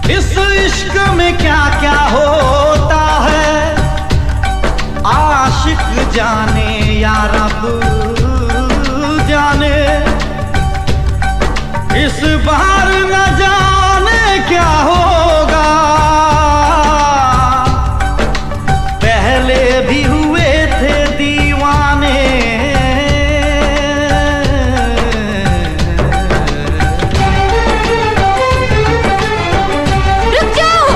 इस इश्क में क्या क्या होता है आशिक जाने या रब जाने। इस बार न जाने क्या होगा, पहले भी हुए थे दीवाने। रुक जाओ।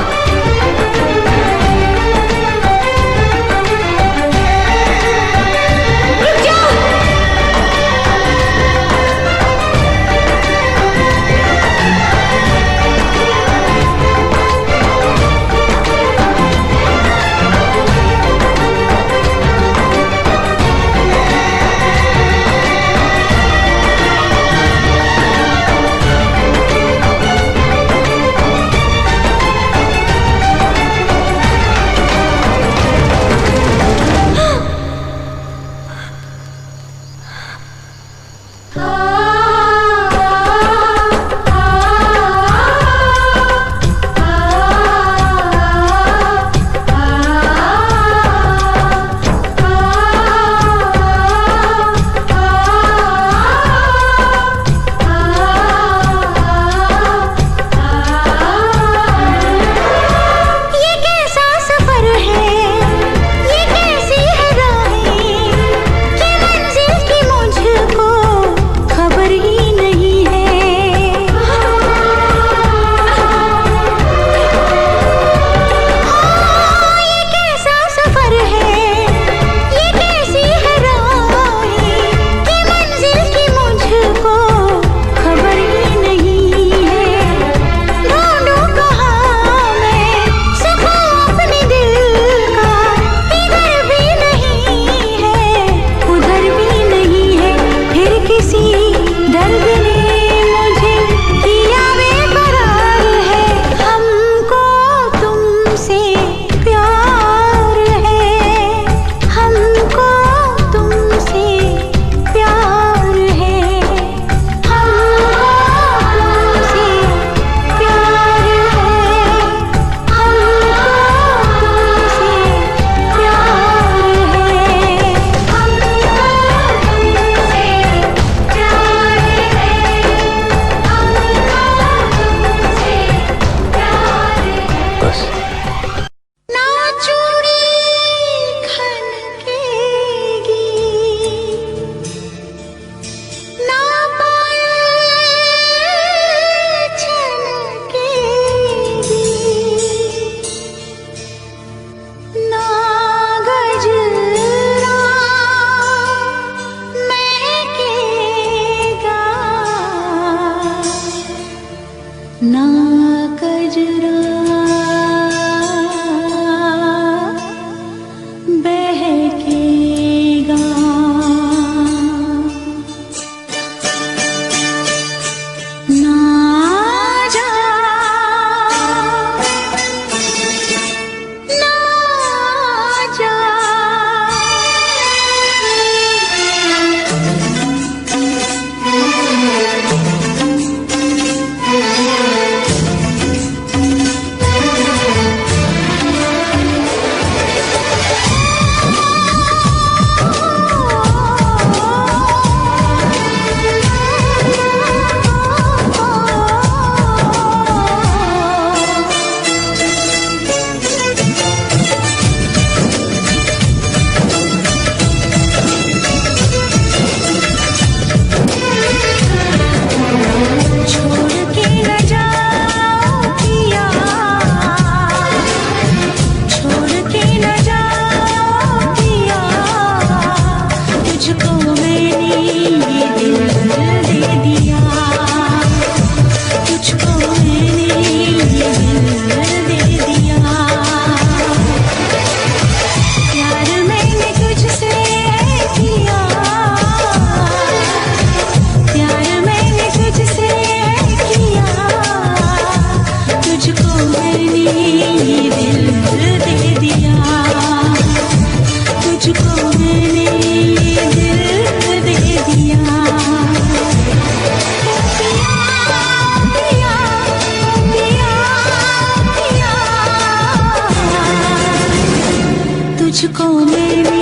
तुझको मैंने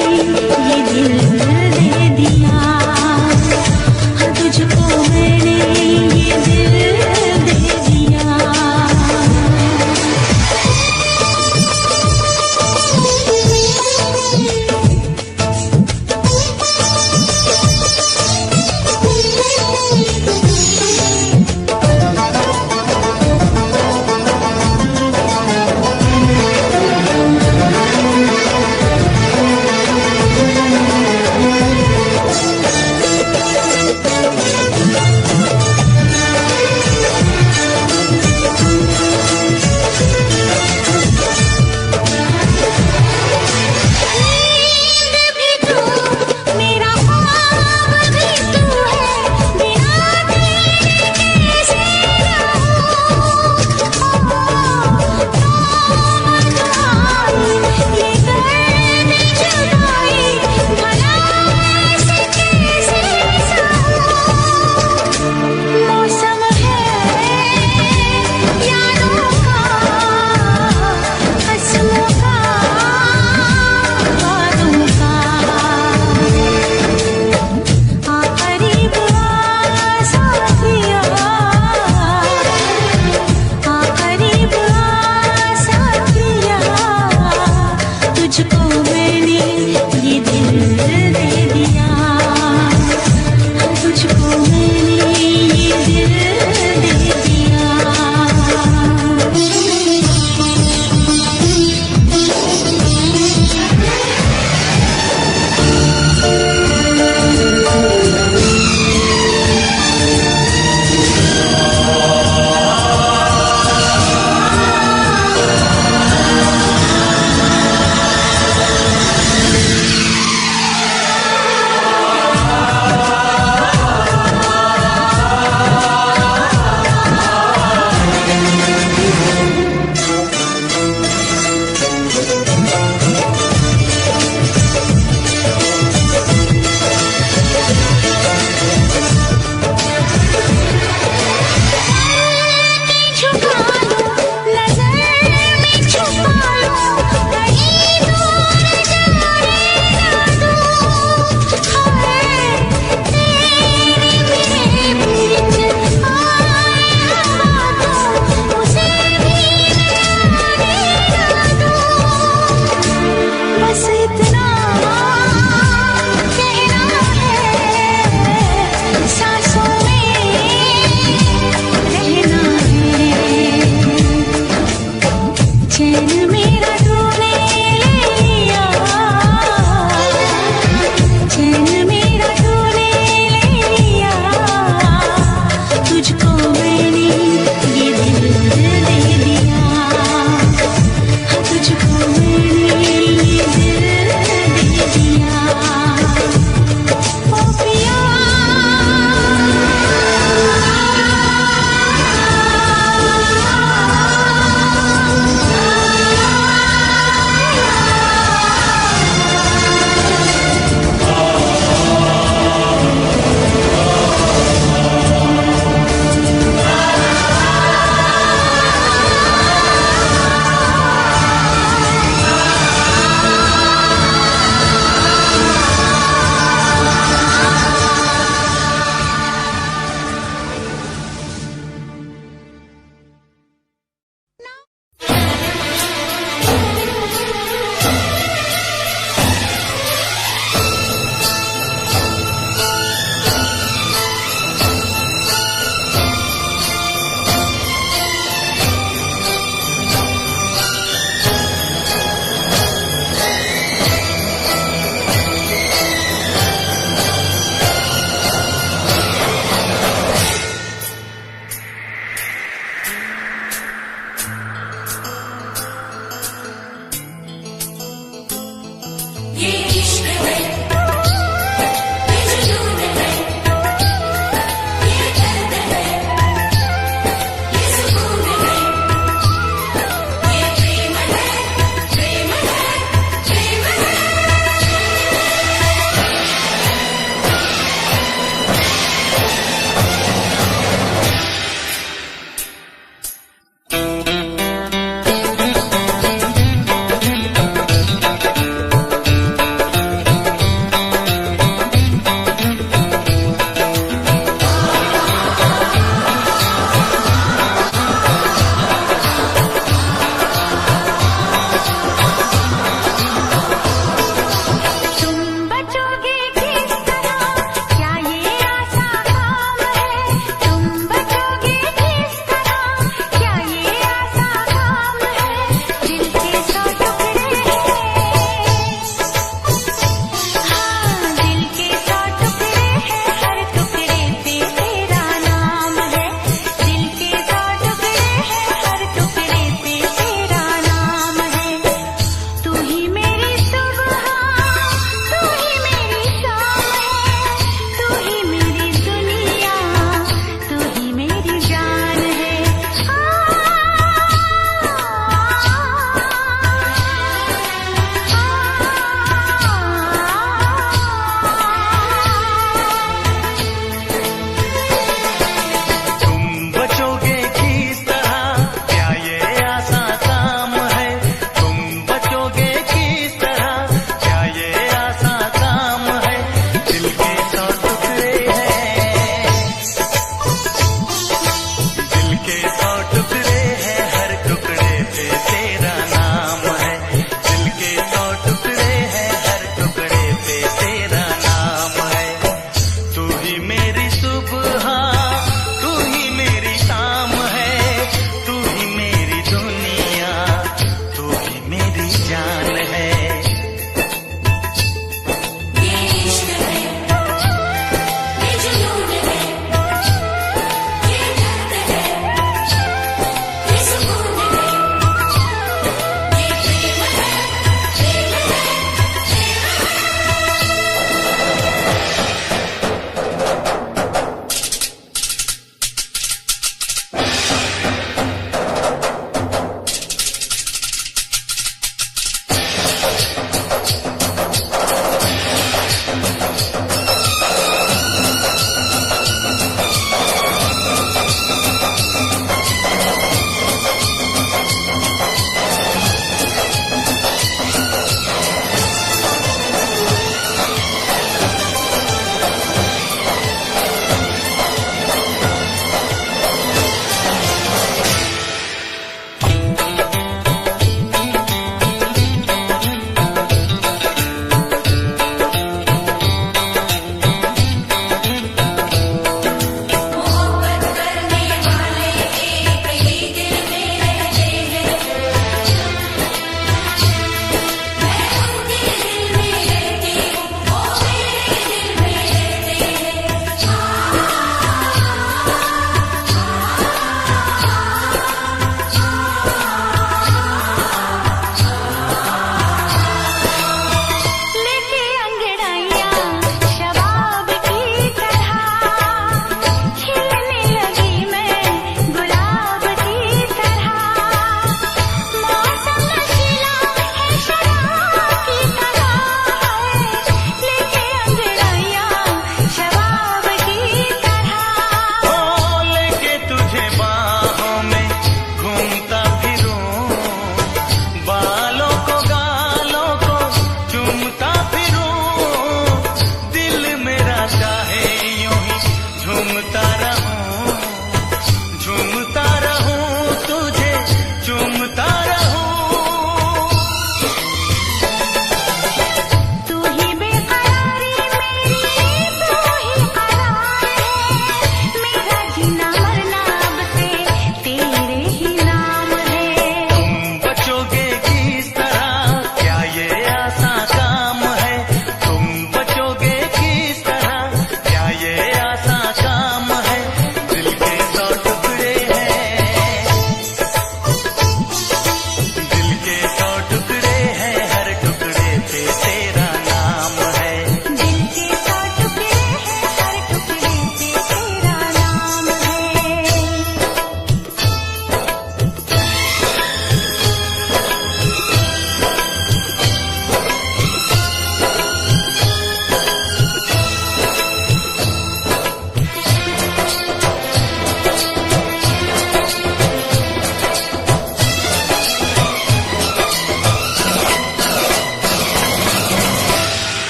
ये दिल दे दिया, हाँ तुझको मैंने ये दिल दे दिया।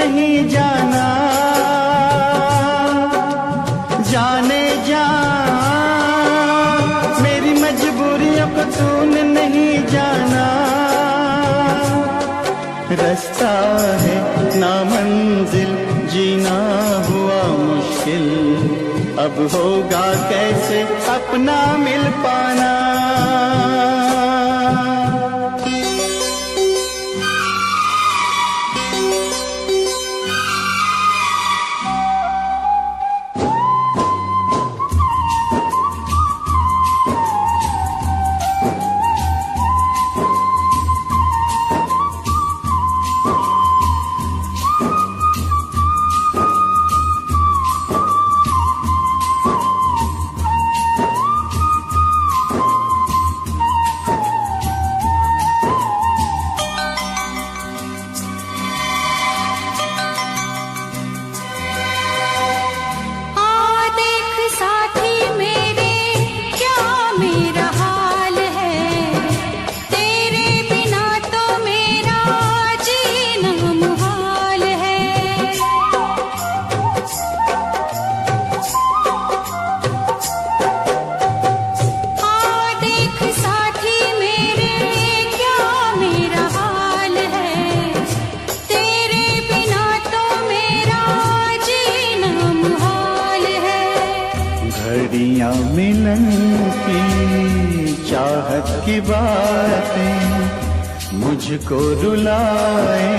नहीं जाना, जाने जा मेरी मजबूरियों को तूने नहीं जाना। रास्ता है नामंजिल, जीना हुआ मुश्किल, अब होगा कैसे अपना मिल पाना। घड़ियां मिलन की चाहत की बातें मुझको रुलाए,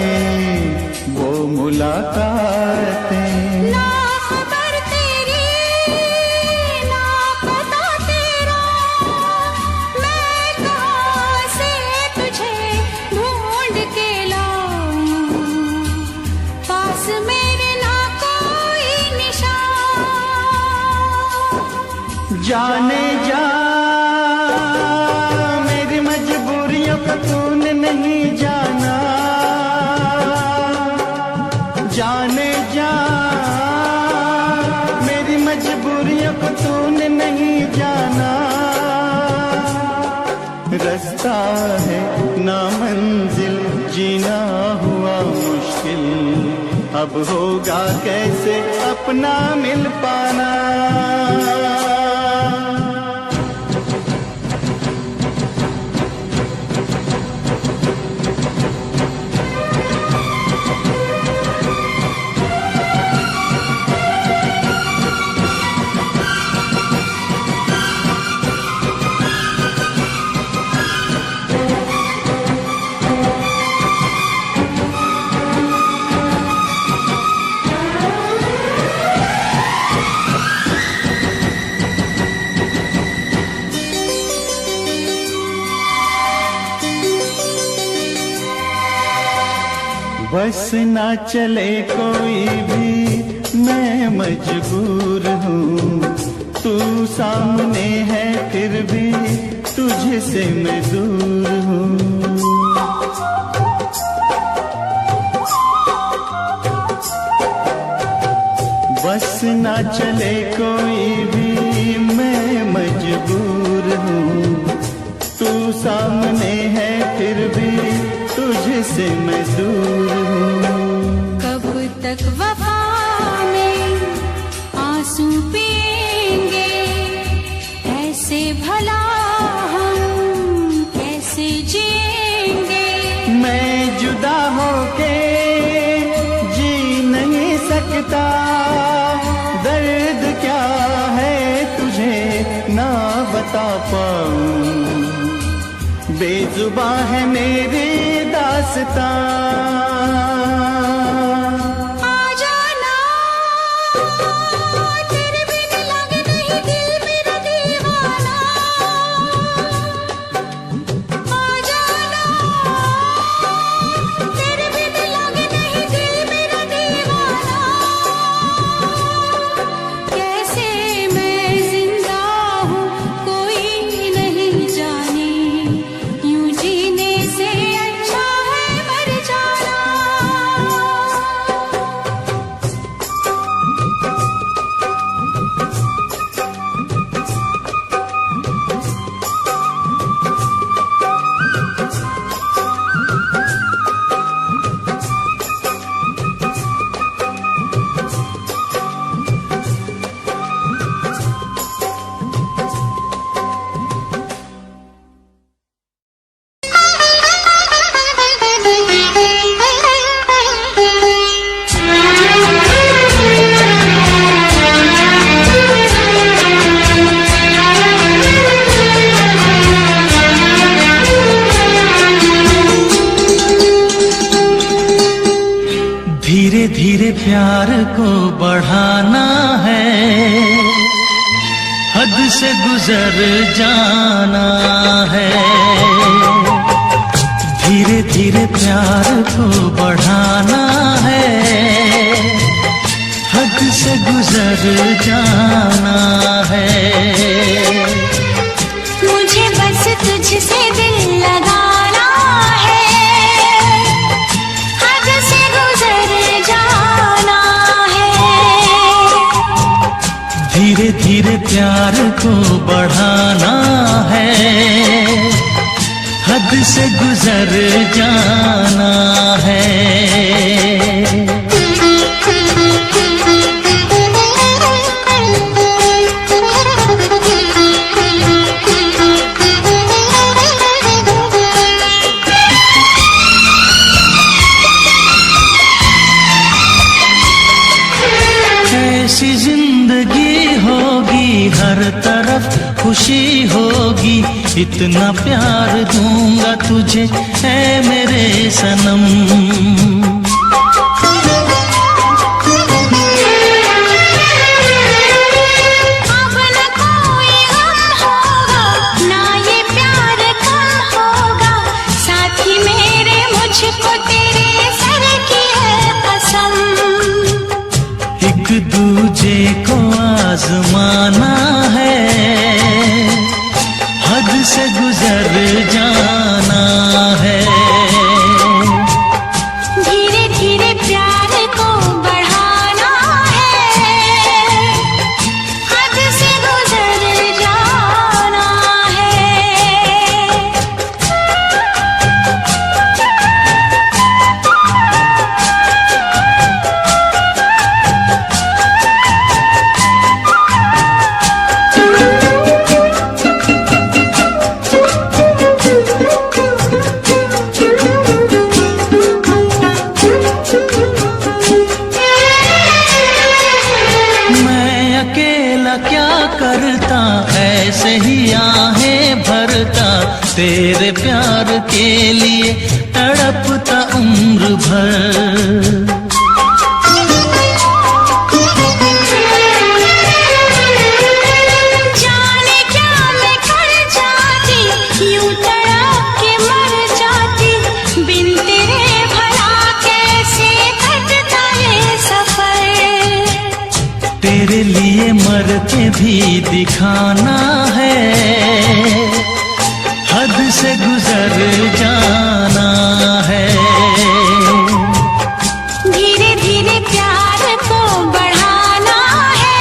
वो मुलाकातें। ना खबर तेरी ना पता तेरा, मैं कहाँ से तुझे ढूंढ के लाऊं, पास मेरे ना कोई निशान। जाने जा मेरी मजबूरियों को तूने नहीं जाना, जाने जा मेरी मजबूरियों को तूने नहीं जाना। रास्ता है नामंजिल, जीना हुआ मुश्किल, अब होगा कैसे अपना मिल पाना। बस ना चले कोई भी मैं मजबूर हूँ, तू सामने है फिर भी तुझसे मैं दूर हूँ। बस ना चले कोई भी मैं मजबूर हूँ, तू सामने है फिर भी तुझसे मैं दूर हूँ। कब तक वफा में आंसू पिएंगे, ऐसे भला हम कैसे जिएंगे। मैं जुदा होके जी नहीं सकता, दर्द क्या है तुझे ना बता पाऊं, बेजुबां है मेरी दास्तां। यूं जीने से अच्छा है मर जाना। प्यार को बढ़ाना है, हद से गुजर जाना है। धीरे धीरे प्यार को बढ़ाना है, हद से गुजर जाना है। मुझे बस तुझसे दिल लगाना है, हद से गुजर जाना है। धीरे धीरे प्यार को बढ़ाना है, हद से गुजर जाना है। ऐसी जिंदगी होगी, हर तरफ खुशी होगी, इतना प्यार दूंगा तुझे ऐ मेरे सनम। अब न कोई गम होगा, ना ये प्यार कम होगा, साथी मेरे मुझको तेरे सर की है कसम। एक दूजे को आजमाना है, हद से गुजर जाना है। धीरे धीरे प्यार को बढ़ाना है, हद से गुजर जाना है। क्या करता ऐसे ही आहें भरता, तेरे प्यार के लिए तड़पता उम्र भर। जाने क्या मैं कर जाती, यूं तड़प के मर जाती, बिन तेरे भला कैसे कटता ये सफर। तेरे लिए मर के भी दिखाना है, हद से गुजर जाना है। धीरे धीरे प्यार को बढ़ाना है,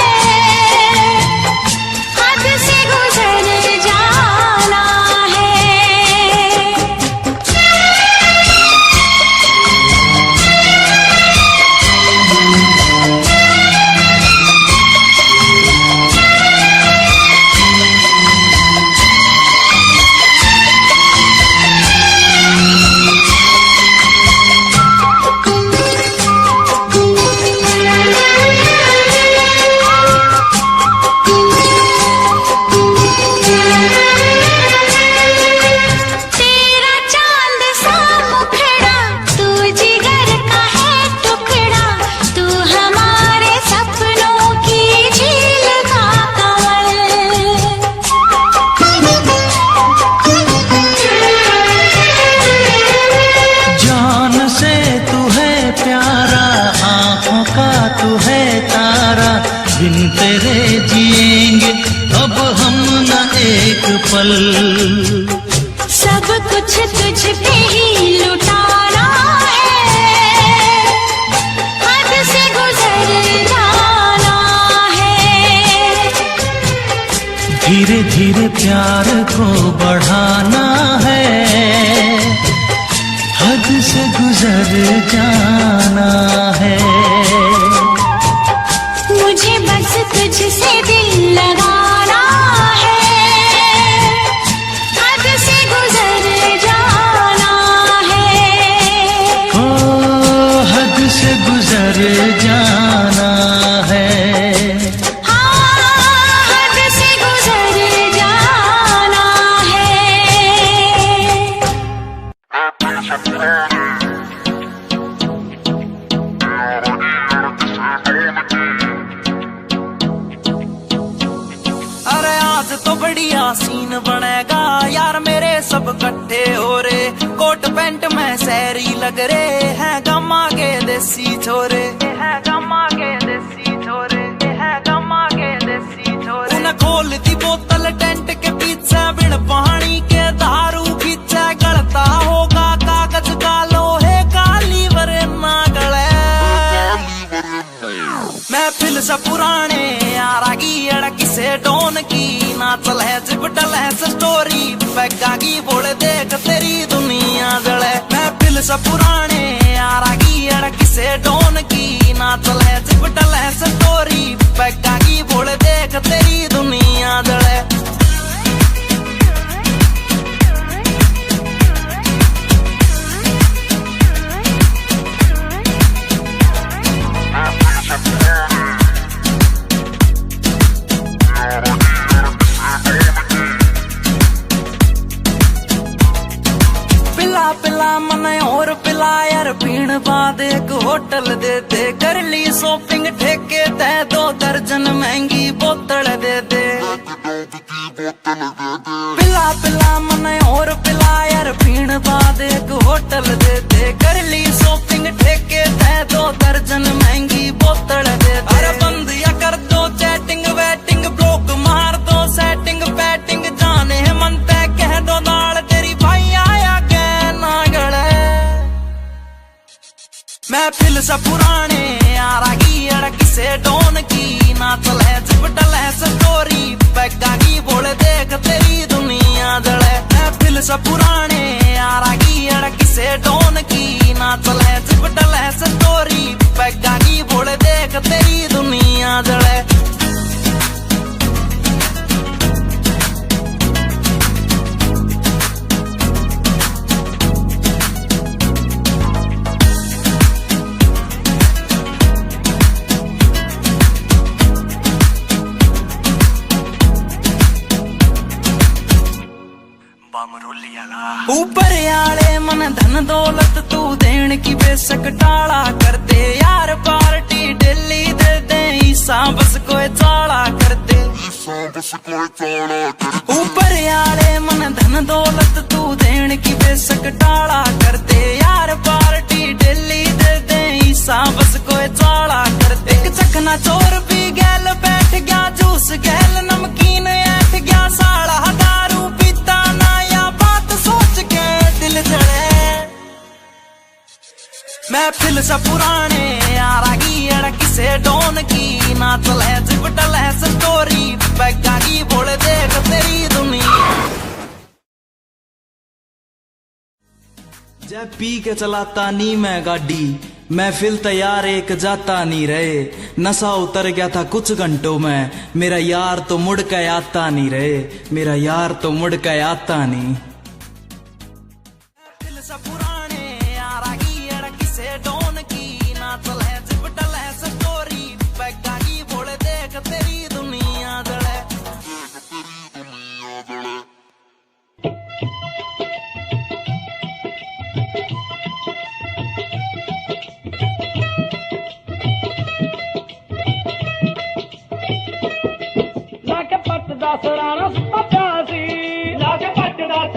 हद से गुजर जाना है। बिन तेरे जिएंगे अब हम न एक पल। सब कुछ तुझ पे ही लुटाना है, हद से गुजर जाना है। धीरे धीरे प्यार को बढ़ाना है, हद से गुजर जाना है। मुझे बस तुझसे दिल लगाना है, हद से गुजर जाना है। ओ हद से गुजर जाना है। हाँ, हद से गुजर जाना है। सब इकट्ठे हो रे, कोट पैंट में सैरी लग रे, है गम्मा के देसी छोरे, है गम्मा के देसी छोरे, है गम्मा के देसी छोरे। उन्हें खोल दी बोतल टेंट के पीछे, बिन पानी के दारू पीछे, गलता होगा कागज का लोहे का लीवर ना गले। महफिल से पुराने यारागी अड़क से डोन की, नाचल है जिपटल है स्टोरी, पैगा की बोले देख तेरी दुनिया जले। महफिल से पुराने यारागी अड़क से डोन की, नाचल है जिपटल है स्टोरी, पैगा की बोले देख तेरी दुनिया जले। पिला मने और पिला यार, पीण बाद एक होटल दे दे, कर ली शॉपिंग ठेके दे, 2 दर्जन महंगी बोतल दे दे। पिला पिला मने और पिला यार, पीण बाद एक होटल दे दे, कर ली शॉपिंग ठेके दे, 2 दर्जन महंगी बोतल दे दे। अरे बंद या कर दो चैटिंग वेटिंग, ब्लॉक मार दो सेटिंग पैटिंग, जाने मन तय कह दो नाल तेरी भाई आया के ना गले। महफिल से पुराने यारागी अड़क से डोन की, नाचल है जिपटल है स्टोरी, पैगा की बोले देख तेरी दुनिया जले। महफिल से पुराने यारागी अड़क से डोन की, नाचल है जिपटल है स्टोरी, पैगा की बोले देख तेरी दुनिया जले। ऊपर आले मन धन दौलत तू देन की बेशक टाला कर दे, यार पार्टी दिल्ली दे दे, ईसा बस कोई चाला कर दे। ऊपर आले मन धन दौलत तू देन की बेशक टाला कर दे, यार पार्टी दिल्ली दे दे, ईसा बस कोई चाला कर दे। एक चखना चोर पी गैल बैठ गया, जूस गैल नमकीन ऐठ गया, साला दारू पीता ना या बात सोच के दिल जले। महफिल से पुराने यारागी अड़क से डोन की, नाचल है जिपटल है स्टोरी, पैगा की बोले देख तेरी दुनिया। जय पी के चलाता नी मैं गाड़ी, महफिल तैयार एक जाता नहीं रहे, नशा उतर गया था कुछ घंटों में, मेरा यार तो मुड़ के आता नहीं रहे, मेरा यार तो मुड़ के आता नहीं। महफिल से पुराने यारागी अड़क से डोन की, नाचल है जिपटल है स्टोरी, पैगा की बोले देख तेरी दुनिया जले। लाके पट 10 राना सुता प्यासी, लाके पट 10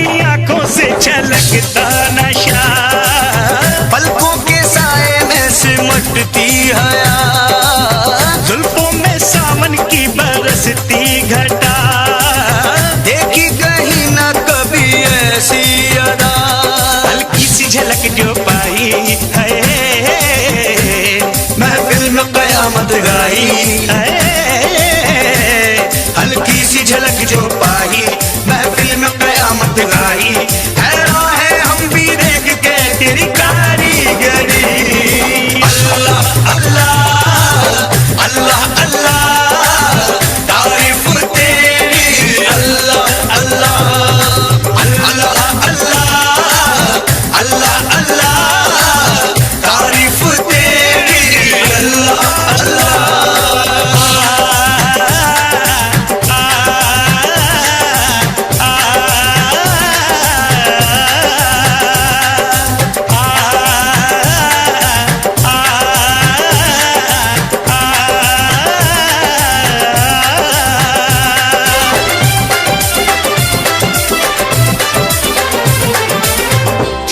तेरी आंखों से छलकता नशा, पलकों के साए में सिमटती हया, जुल्फों में सावन की बरसती घटा, देखी कहीं ना कभी ऐसी अदा, हल्की सी झलक जो पाई है, महफिल में कयामत गाई है, हल्की सी झलक जो पाई, महफिल में कयामत गाई। हैरान है हम भी देख के तेरी कारीगरी। अल्लाह अल्लाह अल्लाह अल्लाह तारीफ तेरी। अल्लाह अल्लाह अल्लाह अल्लाह अल्लाह अल्लाह तारीफ तेरी। अल्लाह अल्लाह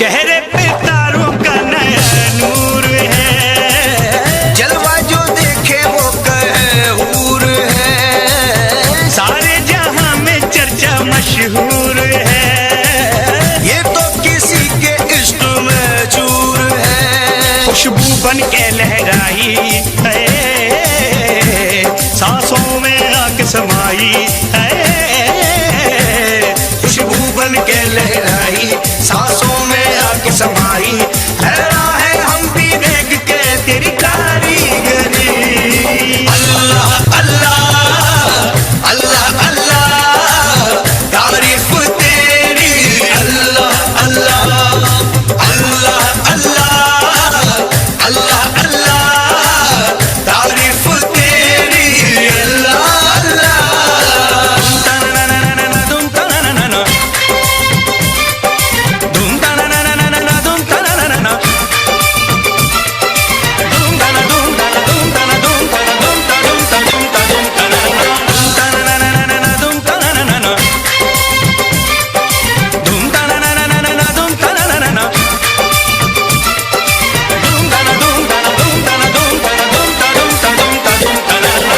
चेहरे पे तारों का नया नूर है, जलवा जो देखे वो कहे हूर है, सारे जहां में चर्चा मशहूर है, ये तो किसी के इश्क में चूर है। खुशबू बन के लहराई है, सांसों में आके समाई है, खुशबू बन के लहराई, सांसों में आके समाई। हैरान है हम भी देख के तेरी कारीगरी। अल्लाह अल्लाह अल्लाह अल्लाह तारीफ तेरी। अल्लाह अल्लाह अल्लाह अल्लाह अल्लाह अल्लाह तारीफ तेरी। अल्लाह अल्लाह धूम तनाना, धूम तनाना, धूम तनाना, धूम तना, धूम तना, धूम तना, धूम तना, धूम ता, धूम ता, धूम ता, धूम तनाना, धूम तनाना, धूम तनाना, धूम तनाना, धूम तनाना, धूम तना, धूम तना, धूम तना, धूम तना, धूम ता, धूम ता, धूम ता, धूम तनाना।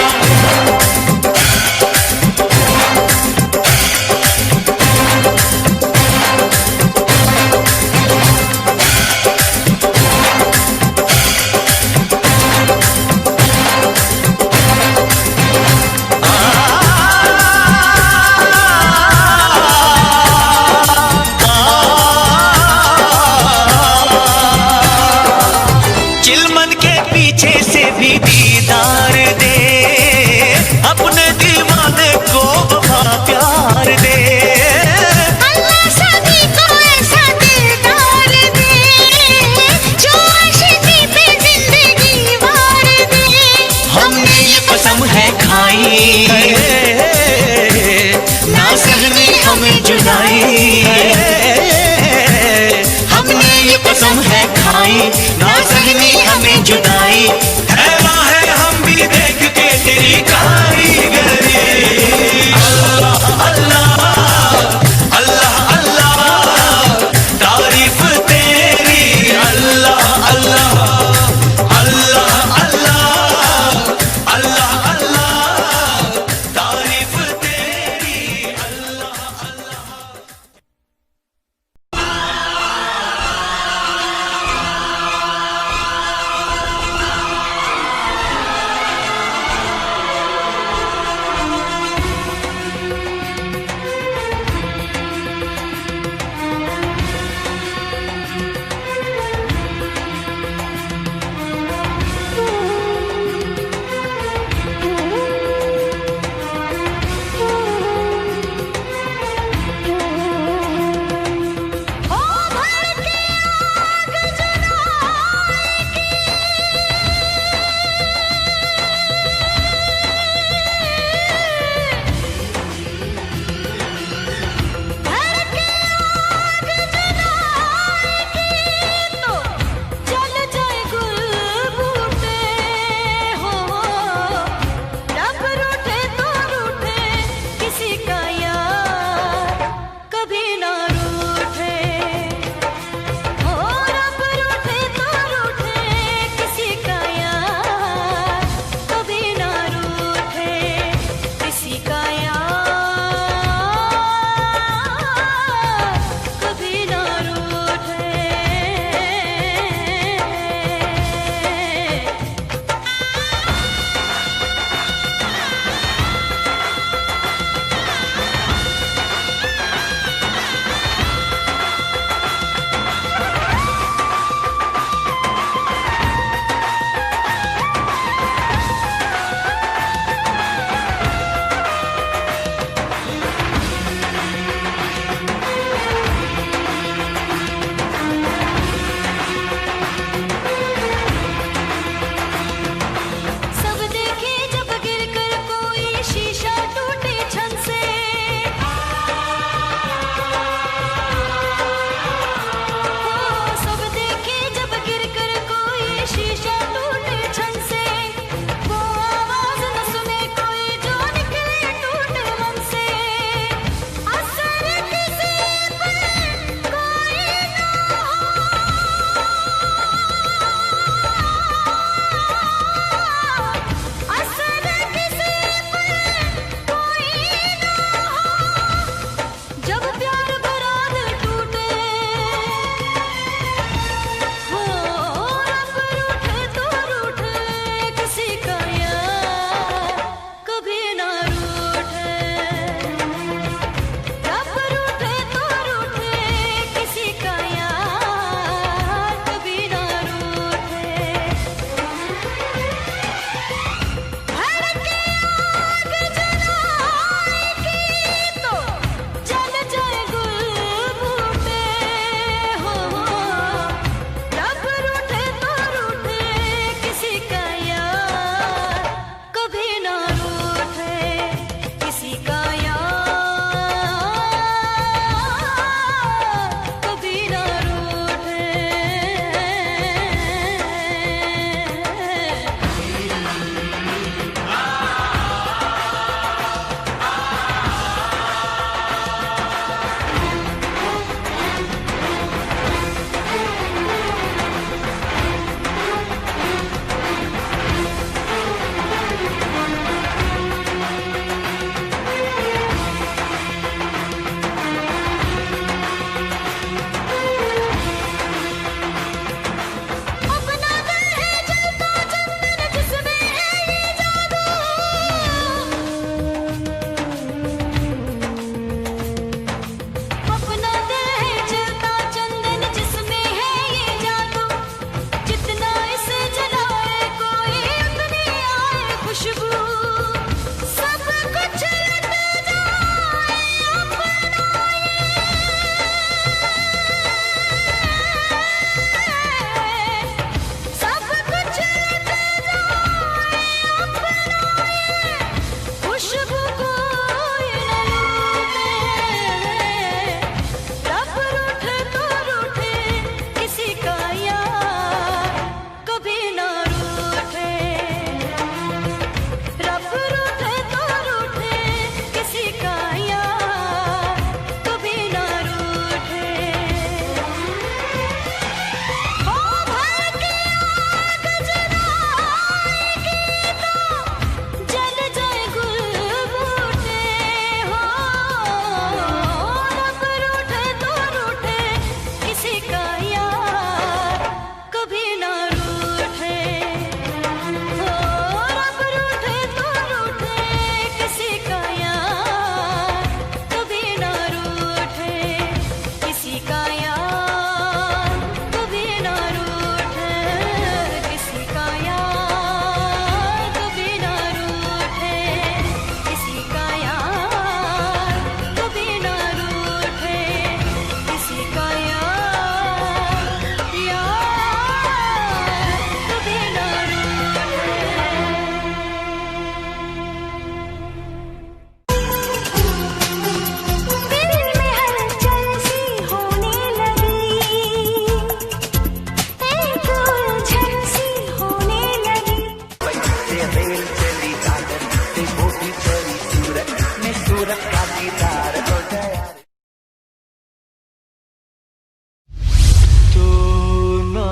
चिलमन के पीछे से भी दीदार दे, अपने दीवाने को वफा प्यार दे, अल्लाह सभी को ऐसा दिलदार दे, जो आशिकी पे जिंदगी वार दे। हमने ये कसम है खाई, ना सहने हमें जुदाई, हमने ये कसम है खाई, ना सहने हमें जुदाई। हैरान है हम भी देख के तेरी कारीगरी। अल्लाह अल्लाह अल्लाह अल्लाह तारीफ तेरी। अल्लाह अल्लाह अल्लाह अल्लाह अल्लाह अल्लाह तारीफ तेरी। अल्लाह अल्लाह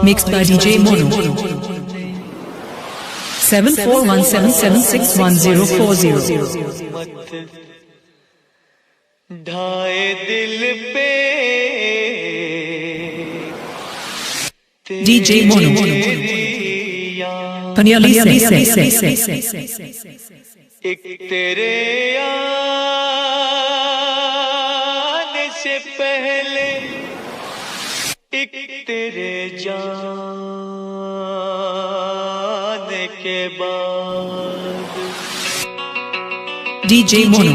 Mixed by DJ Mono. 7417761040. ढाए दिल पे DJ Mono. Panyali say. एक तेरे आने से पहले एक तेरे जाने के बाद DJ Mono.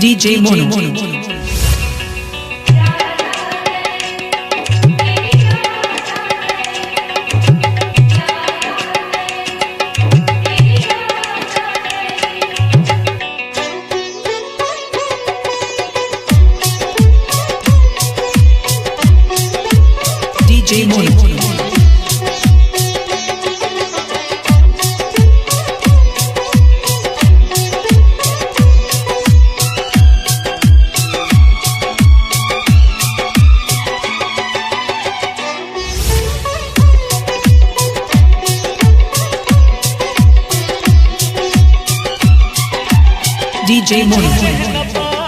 DJ Mono. DJ Mono. DJ Mono.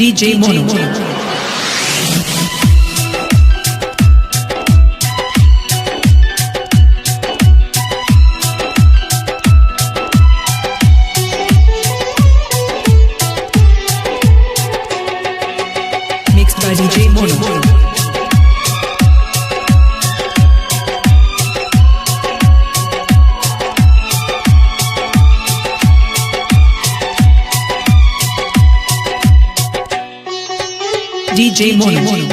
DJ Mono. Mixed by DJ Mono. DJ Mono. तुझ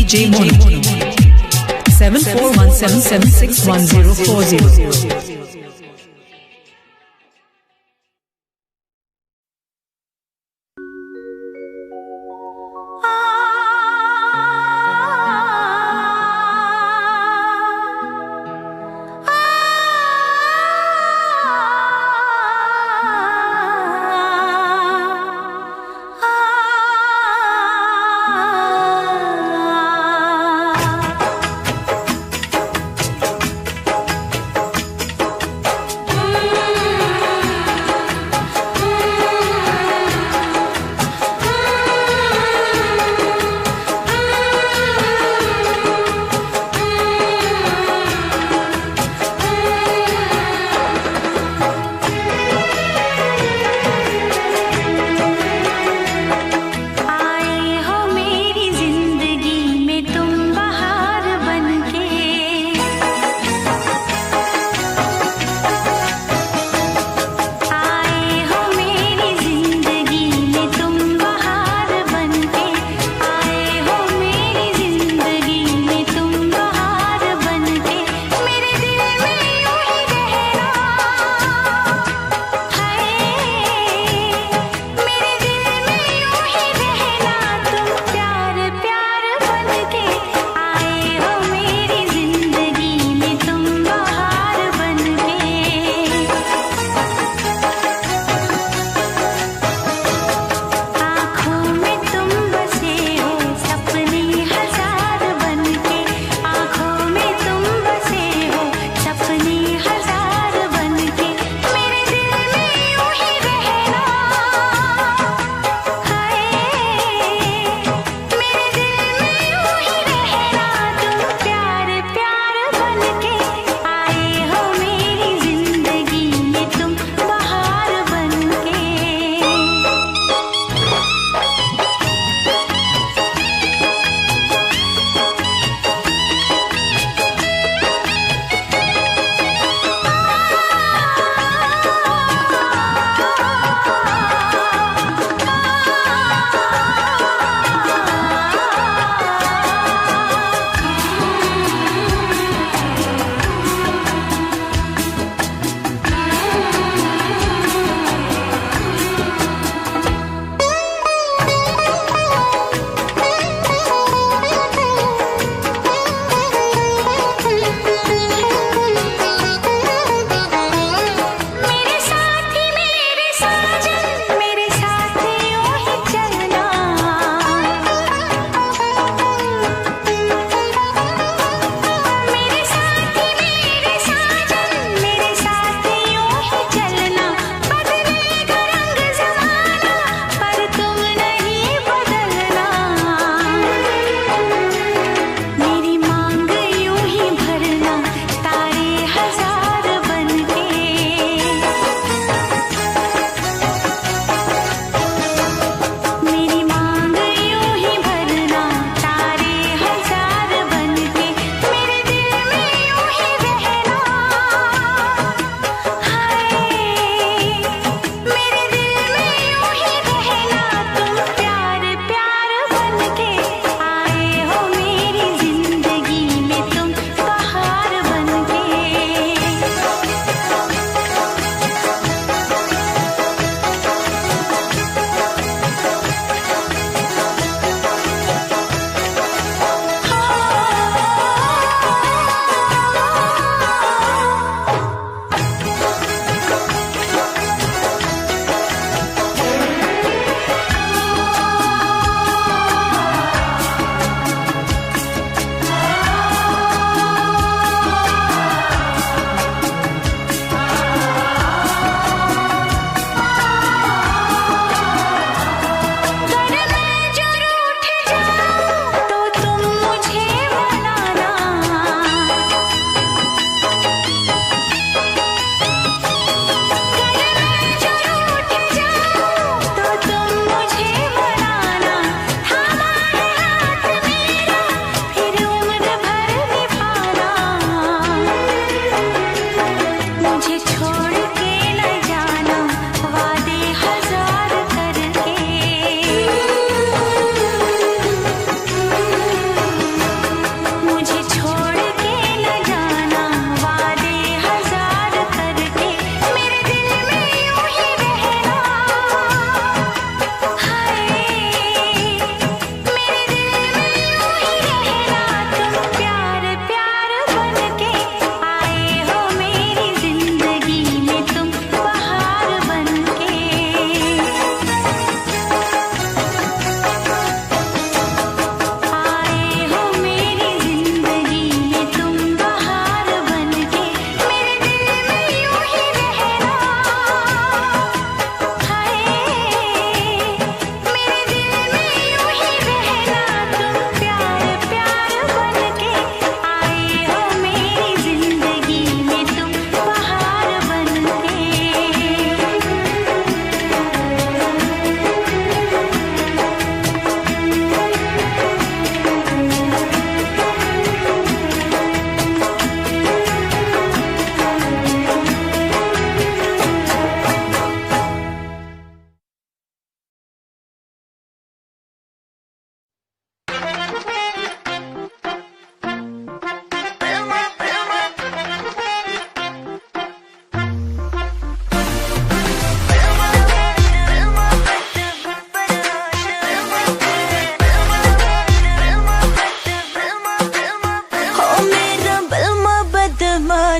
DJ Mono 7417761040.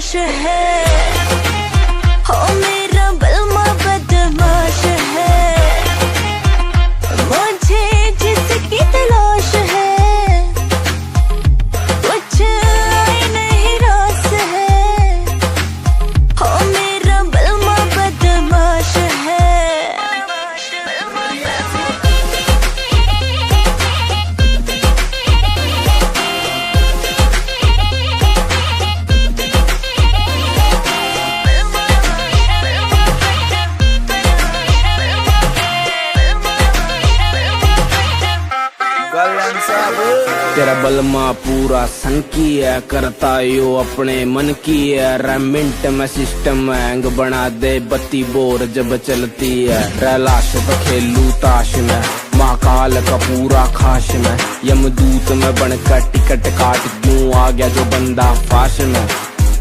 तलाश है, हो मेरा बलमा बदमाश है, मुझे जिसकी तलाश है कुछ आए नहीं रास है, हो मेरा बलमा बदमाश है। तेरा बलमा पूरा सन की है, करता यो अपने मन की है, रेमिंट में सिस्टम हैंग बना दे बत्ती बोर जब चलती है, रैलाश तो खेलू ताश में, महाकाल का पूरा खाश में, यमदूत में बनकर टिकट काट क्यों आ गया जो बंदा फाश में,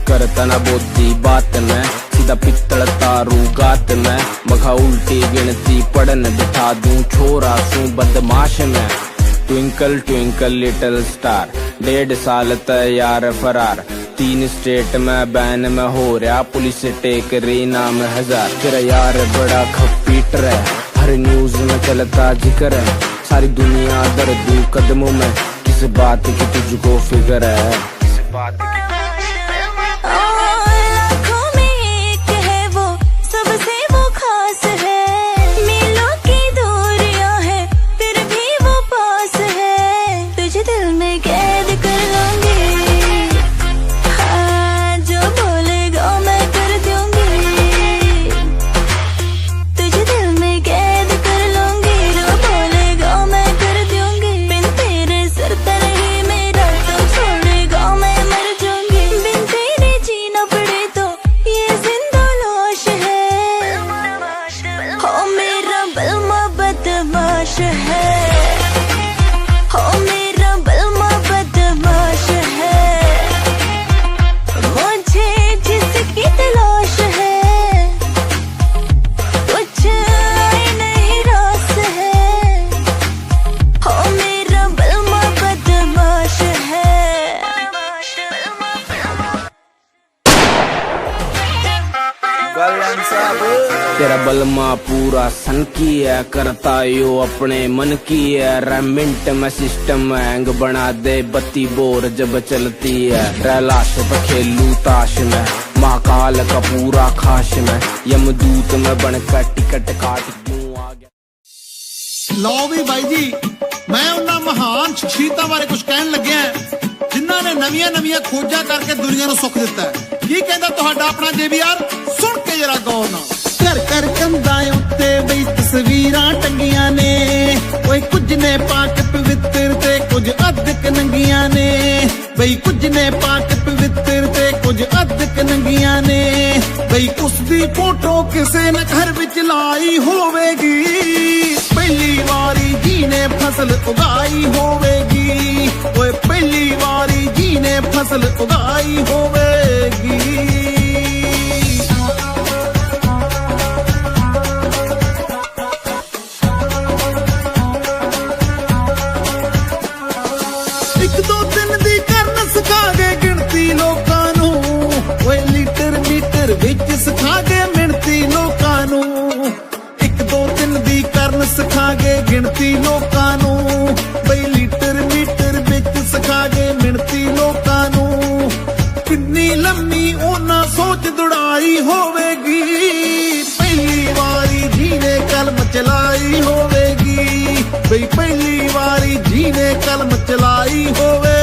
करता ना बोती बात में, सीधा पित्तल तारू गात में, मखा उल्टी गिनती पढ़न बिठा दूं छोरा सू बदमाश में, ट्विंकल ट्विंकल लिटिल स्टार, 1.5 साल तैयार फरार, 3 स्टेट में बैन में हो रहा, पुलिस टेक रही नाम 1000, तेरा यार बड़ा खपीटर है, हर न्यूज में चलता जिक्र है, सारी दुनिया दर्दू कदमों में, किस बात की तुझको फिक्र है, किस बात की लाखों में एक है वो, सबसे वो खास है, मीलों की दूरियां है फिर भी वो पास है, तुझे दिल में कैद कर लूंगी, हाँ जो बोलेगा मैं कर दूंगी, तुझे दिल में कैद कर लूंगी, जो बोलेगा मैं कर दूंगी, बिन तेरे सरता नहीं मेरा तो छोड़ेगा मैं मर जाऊंगी, बिन तेरे जीना पड़े तो ये जिंदा लाश है, हो मेरा बलमा बदमाश है, हो मेरा बलमा बदमाश है, मुझे जिसकी तलाश है कुछ आए नहीं रास है, हो मेरा बलमा बदमाश है। तेरा बलमा पूरा सन की है, करता यो अपने मन की है, रेमिंट में सिस्टम हैंग बना दे बत्ती बोर जब चलती है, रैलाश तो खेलू ताश में, महाकाल का पूरा खाश में, यमदूत में बनकर टिकट काट क्यों आ गया। ਲਓ ਵੀ ਬਾਈ ਜੀ, ਮੈਂ ਉਹਨਾਂ ਮਹਾਨ ਸ਼ਖਸੀਅਤਾਂ ਬਾਰੇ ਕੁਝ ਕਹਿਣ ਲੱਗਿਆ ਜਿਨ੍ਹਾਂ ਨੇ ਨਵੀਆਂ ਖੋਜਾਂ ਕਰਕੇ ਦੁਨੀਆ ਨੂੰ ਸੁੱਖ ਦਿੱਤਾ ਹੈ। ਕੀ ਕਹਿੰਦਾ ਤੁਹਾਡਾ ਆਪਣਾ JBR, ਸੁਣ ਕੇ ਜਰਾ ਗੌਰ ਨਾਲ। ਘਰ ਘਰ ਕੰਧਾਂ ਉੱਤੇ ਬਈ ਤਸਵੀਰਾਂ ਟੰਗੀਆਂ ਨੇ, ਓਏ ਕੁਝ ਨੇ ਪਾਕ ਪਵਿੱਤਰ ਤੇ ਕੁਝ ਅਧਿਕ ਨੰਗੀਆਂ ਨੇ, ਬਈ ਕੁਝ ਨੇ ਪਾਕ ਪਵਿੱਤਰ ਤੇ ਕੁਝ ਅਧਿਕ ਨੰਗੀਆਂ ਨੇ, ਬਈ ਉਸ ਦੀ ਫੋਟੋ ਕਿਸੇ ਨੇ ਘਰ ਵਿੱਚ ਲਾਈ ਹੋਵੇਗੀ, ਪਹਿਲੀ ਵਾਰੀ ਜੀ ਨੇ ਫਸਲ ਉਗਾਈ ਹੋਵੇਗੀ, ਓਏ ਪਹਿਲੀ ਵਾਰੀ ਜੀ ਨੇ ਫਸਲ ਉਗਾਈ ਹੋਵੇਗੀ। ਇੱਕ ਦੋ ਦਿਨ ਦੀ ਕਰਨ ਸਿਖਾਗੇ ਗਿਣਤੀ ਲੋਕਾਂ ਨੂੰ, ਓਏ ਲੀਟਰ ਮੀਟਰ ਵਿੱਚ ਸਿਖਾਗੇ ਮਿਣਤੀ ਲੋਕਾਂ ਨੂੰ, ਇੱਕ ਦੋ ਦਿਨ ਦੀ ਕਰਨ ਸਿਖਾਗੇ ਗਿਣਤੀ ਲੋਕਾਂ ਨੂੰ, ਬਈ ਲੀਟਰ ਮੀਟਰ ਵਿੱਚ ਸਿਖਾਗੇ ਮਿਣਤੀ ਲੋਕਾਂ ਨੂੰ, ਕਿੰਨੀ ਲੰਮੀ ਉਹਨਾਂ ਸੋਚ ਦੌੜਾਈ ਹੋਵੇਗੀ, ਪਹਿਲੀ ਵਾਰੀ ਜੀ ਨੇ ਕਲਮ ਚਲਾਈ ਹੋਵੇਗੀ, ਬਈ ਪਹਿਲੀ ਵਾਰੀ ਜੀ ਨੇ ਕਲਮ ਚਲਾਈ ਹੋਵੇਗੀ।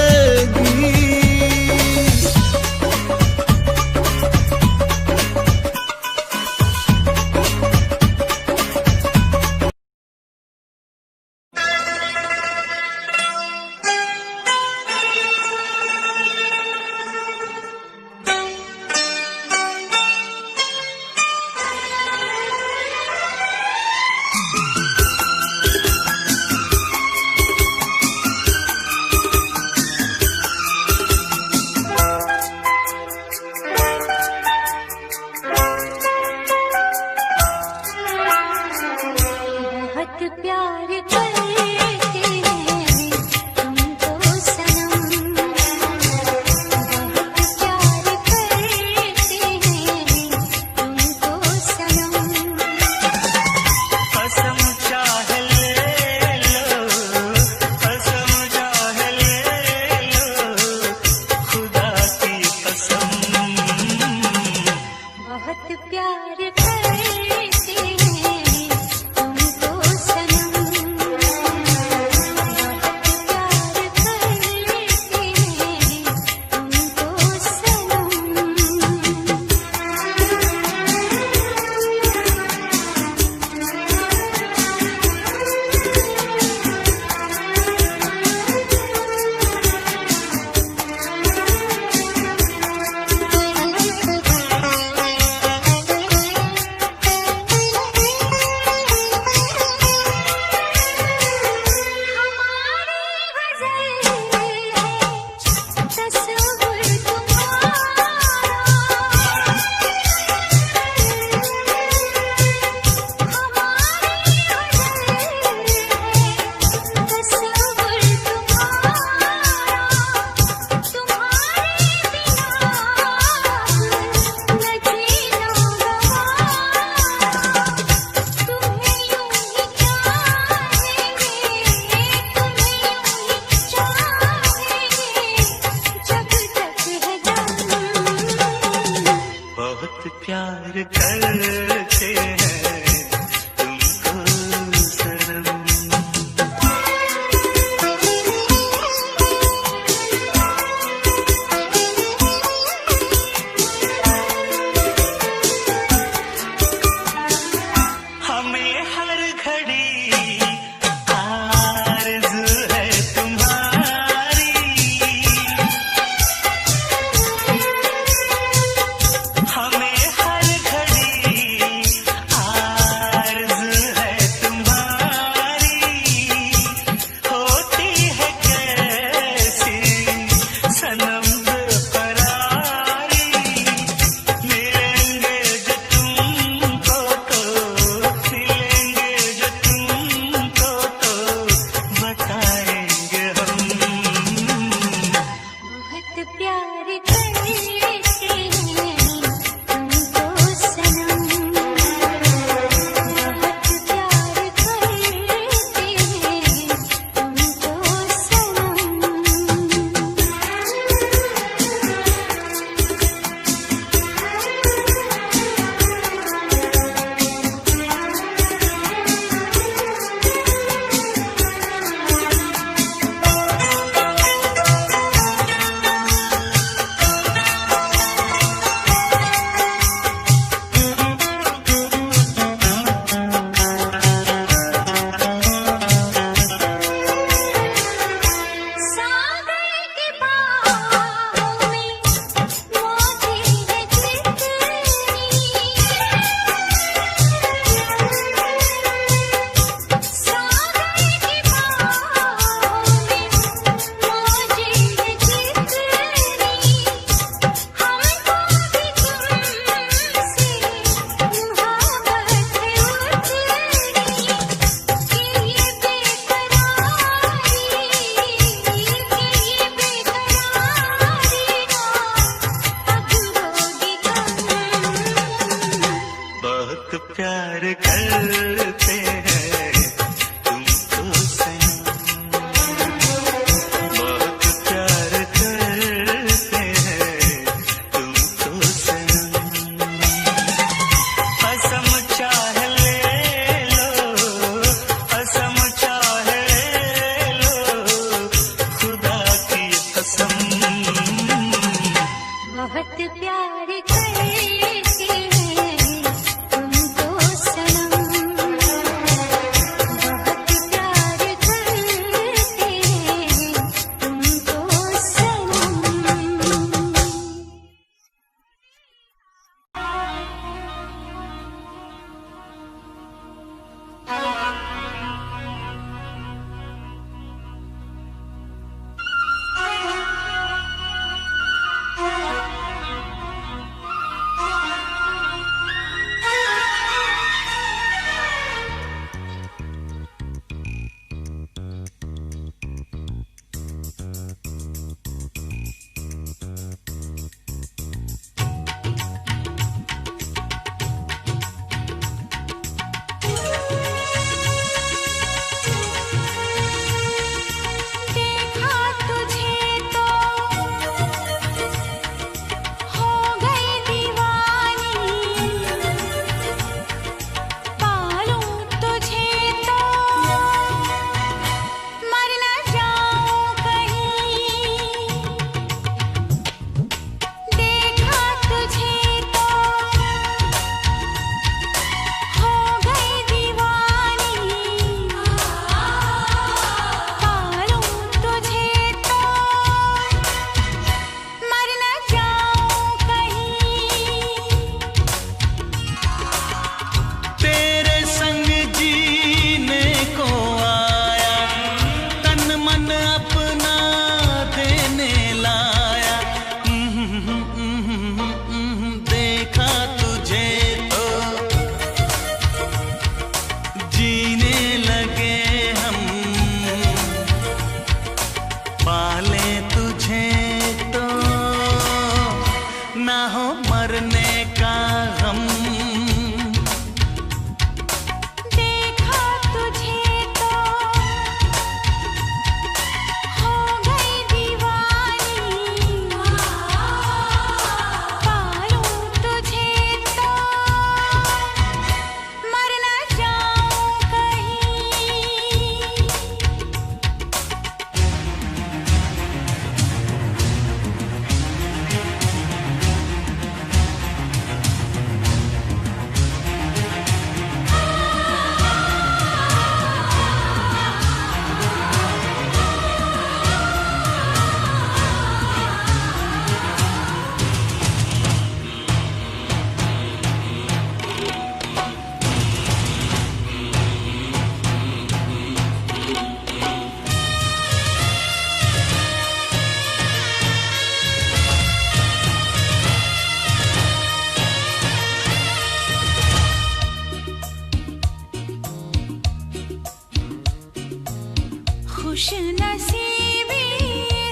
खुश नसीबी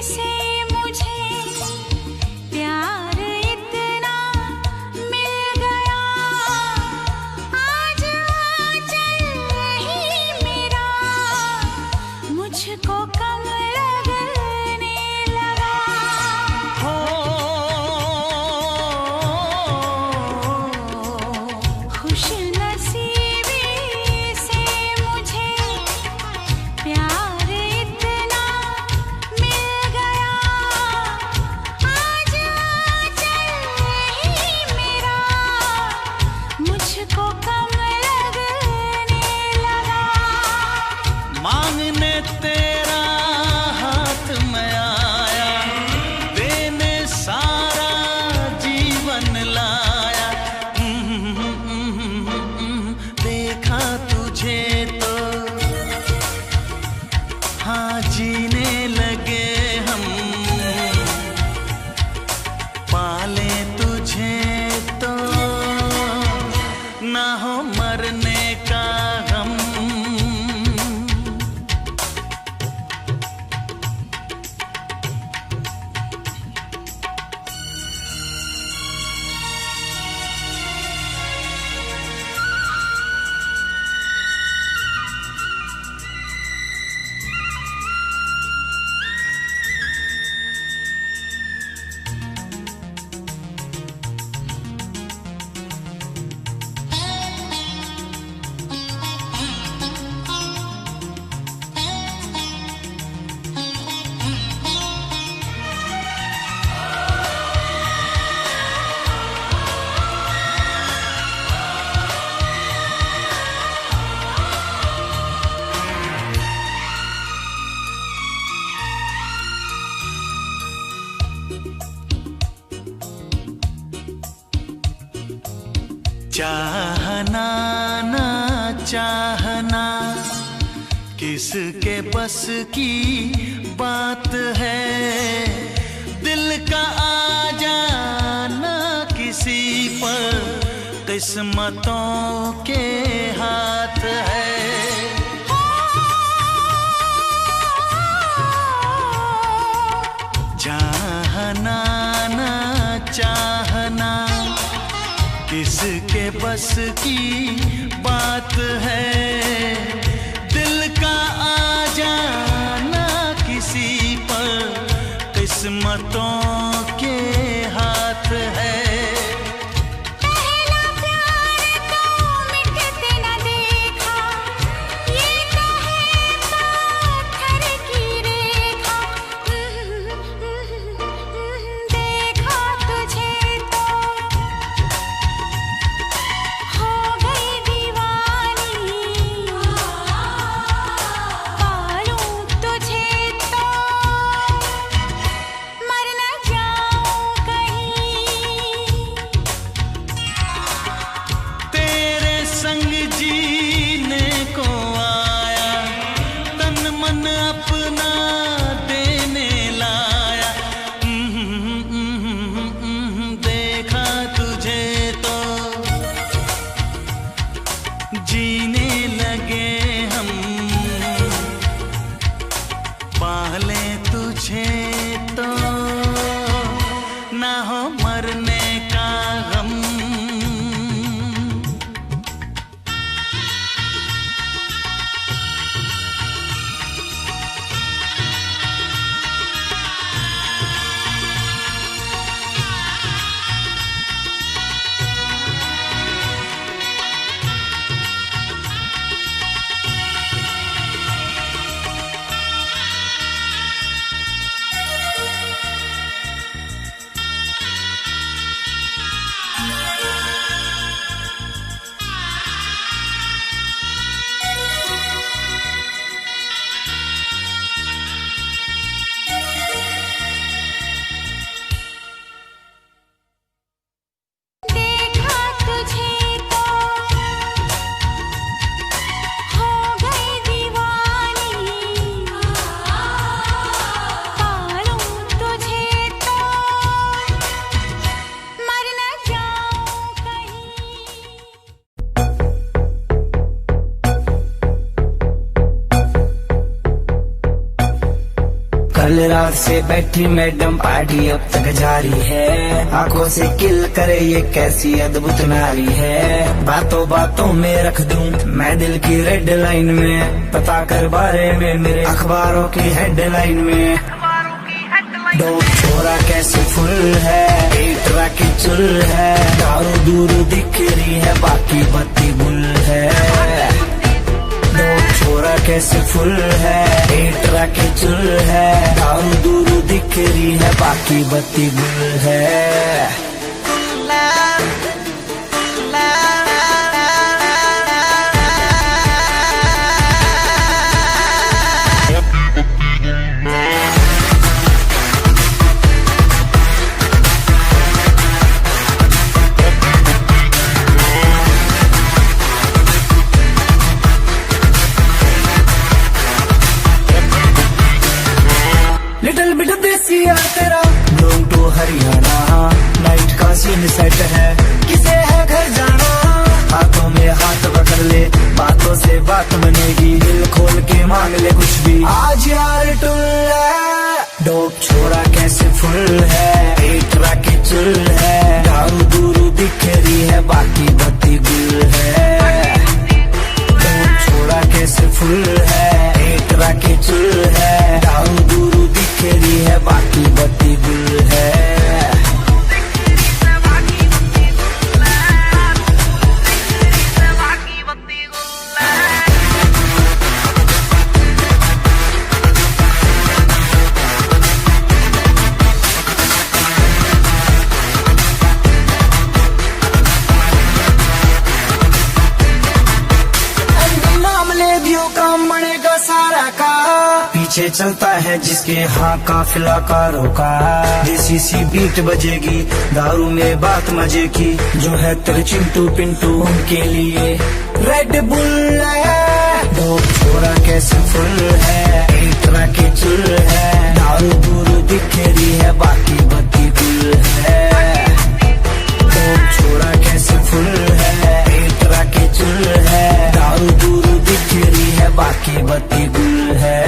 से मुझे प्यार इतना मिल गया, आज आंचल ही मेरा मुझको कम लगने लगा। खुश नसीबी से मुझे प्यार इतना मिल गया, आज आंचल ही मेरा मुझको कम लगने लगा। मांगने तेरा हाथ में आया, देने सारा जीवन लाया। देखा तुझे तो हाँ जीने लगे हम, पाले तुझे तो ना हो मरने का गम। चाहना ना चाहना किसके बस की बात है, दिल का आ जाना किसी पर किस्मतों के हाथ है। चाहना ना चाहना किसके बस की बात है, दिल का आ जाना किसी पर किस्मतों के हाथ है। पहला प्यार तो मिटते न देखा, ये तो है पत्थर की रेखा। देखा तुझे तो हो गई दीवानी, कल रात से बैठी मैडम पार्टी अब तक जारी है, आंखों से किल करे ये कैसी अद्भुत नारी है। बातों बातों में रख दूं मैं दिल की रेड लाइन में, पता कर बारे में मेरे अखबारों की हेडलाइन में। डोप छोरा कैसे फुल है, एक की चुल है, दारू दूर दिख रही है बाकी बत्ती गुल है। डोप छोरा कैसे फुल है, एक की चुल है, दारू दूर दिख रही है बाकी बत्ती गुल है। लिटिल बिट देसी यार तेरा बिलोंग टू हरियाणा, नाइट का सीन सेट है किसे है घर जाना। हाथों में हाथ पकड़ ले बातों से बात बनेगी, दिल खोल के मांग ले कुछ भी आज यार टुल है। डोप छोरा कैसे फुल है, एक की चुल है, दारू दूरू दिख रही है बाकी बत्ती गुल है। डोप छोरा कैसे फुल है, एक की चुल है, दारू दूरू दिख रही है बाकी बत्ती गुल है। पीछे चलता है जिसके हाँ काफिला कारों का, देसी सी बीट बजेगी दारू में बात मजे की, जो है तेरे चिंटू पिंटू उनके लिए रेड बुल है। डोप छोरा कैसे फुल है, एक तरह की चुल है, दारू दूर दिख रही है बाकी बत्ती गुल है। डोप छोरा कैसे फुल है, एक तरह की चुल है, दारू दूर दिख रही है बाकी बत्ती गुल है।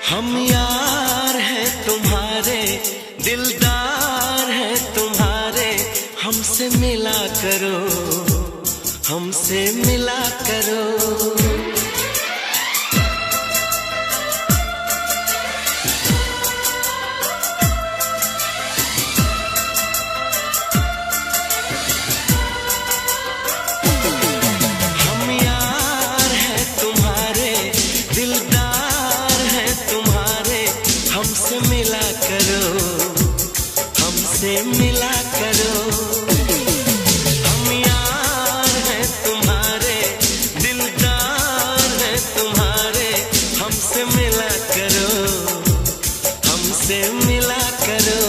हम यार हैं तुम्हारे, दिलदार हैं तुम्हारे, हमसे मिला करो, हमसे मिला करो। मिला करो, हम यार हैं तुम्हारे, दिलदार हैं तुम्हारे, हमसे मिला करो, हमसे मिला करो।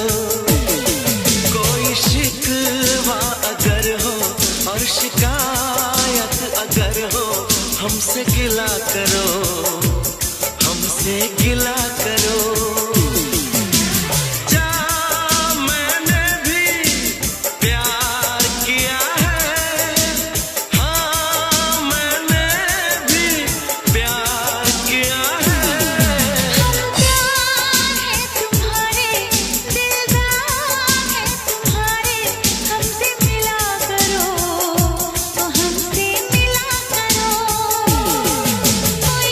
कोई शिकवा अगर हो और शिकायत अगर हो, हमसे गिला करो, हमसे गिला करो। कोई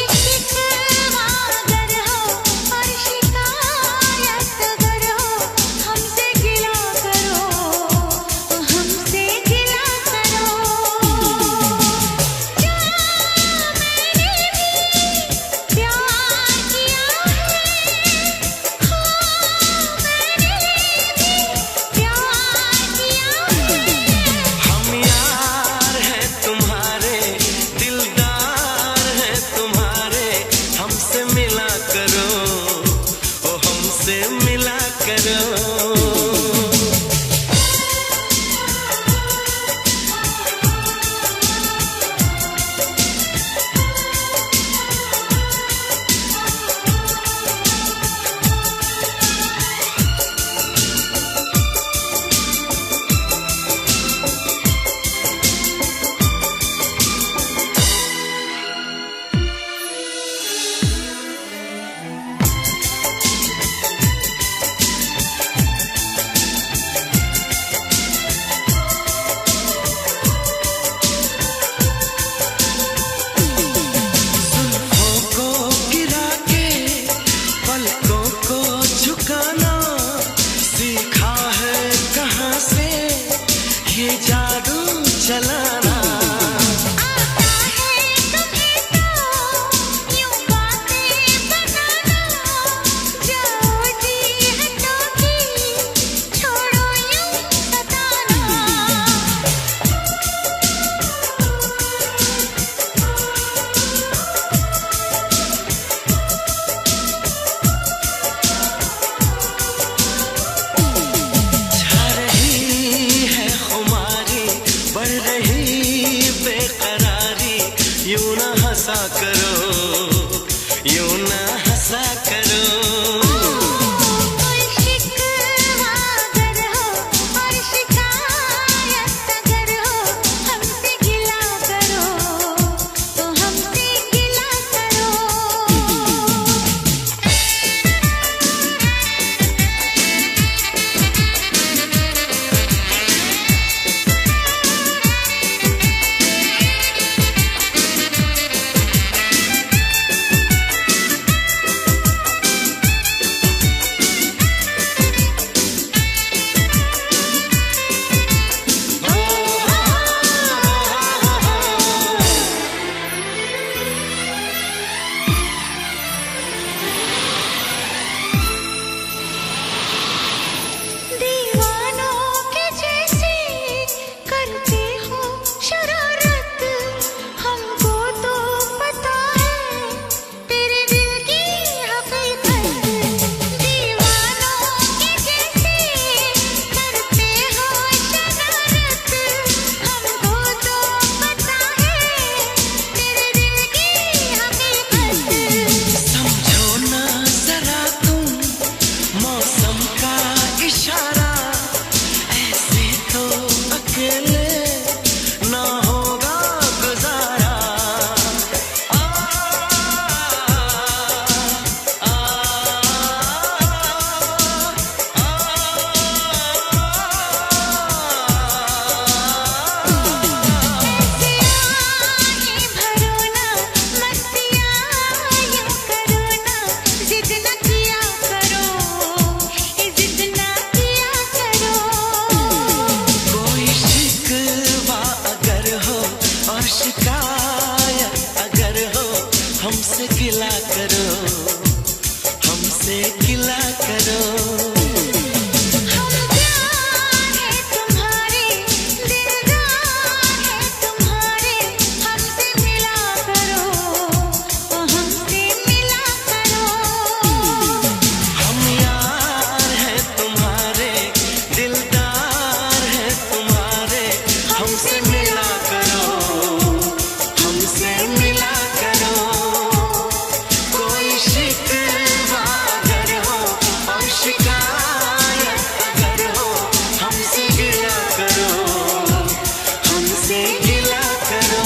करो, हमसे गिला करो। हम प्यार है तुम्हारे, दिलदार है तुम्हारे, हमसे मिला करो, हमसे मिला करो। हम यार हैं तुम्हारे, दिलदार हैं तुम्हारे, हमसे मिला करो, हमसे मिला करो। कोई शिकवा अगर हो और शिकायत अगर हो, हमसे गिला करो, हमसे गिला करो।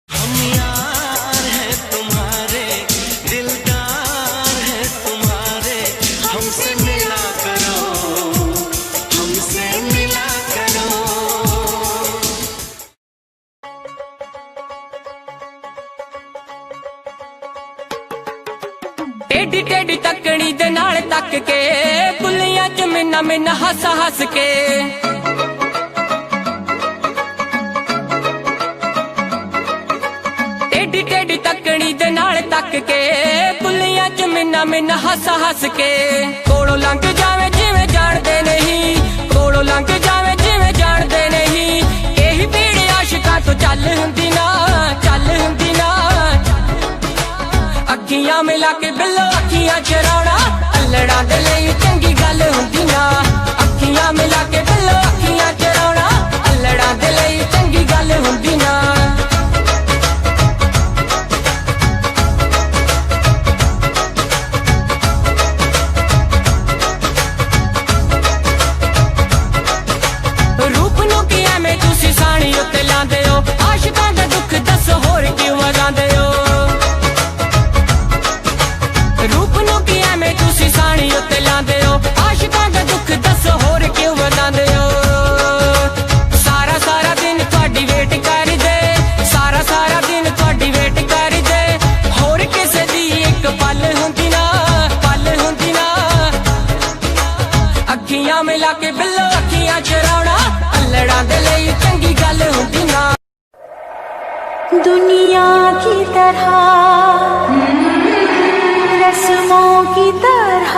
हम यार हैं तुम्हारे, दिलदार हैं तुम्हारे, हमसे मिला करो, हमसे मिला करो। टेढ़ी टेढ़ी तकड़ी दे नाल तक के बुलियां च मिन्ना मिन्ना हस हस के टेढ़ी टेढ़ी तकड़ी दे नाल तक के बुलियां च मिन्ना मिन्ना हस हस के कोलों लंघ जावे जिवें जाणदे नहीं, कोलों लंघ जावे जिवें जाणदे नहीं। यही भीड़ आशिकां तो चल हुंदी ना, चल हुंदी ना। अखियां मिला के बिल्लो अखियां चराउणा अल्लड़ां दे लई चंगी गल हुंदी ना। अखियां मिला के बिल्लो अखियां चराउणा अल्लड़ां दे लई चंगी गल हुंदी ना। रूप नूं की एवें तुसीं साणी उत्ते लांदे हो, आशिकां दा दुख दस होर क्यों वगांदे हो। रूप नूं की एवें तुसीं साणी उत्ते लांदे हो, आशिकां दा दुख दस होर क्यों वधांदे हो। सारा सारा दिन तुहाडी वेट करदे, सारा सारा दिन तुहाडी वेट करदे, होर किसे दी इक पल हुंदी ना, पल हुंदी ना। अखियां मिला के बिल्लो अखियां चराउणा अल्लड़ां दे लई चंगी गल हुंदी ना। दुनिया की तरह, रस्मों की तरह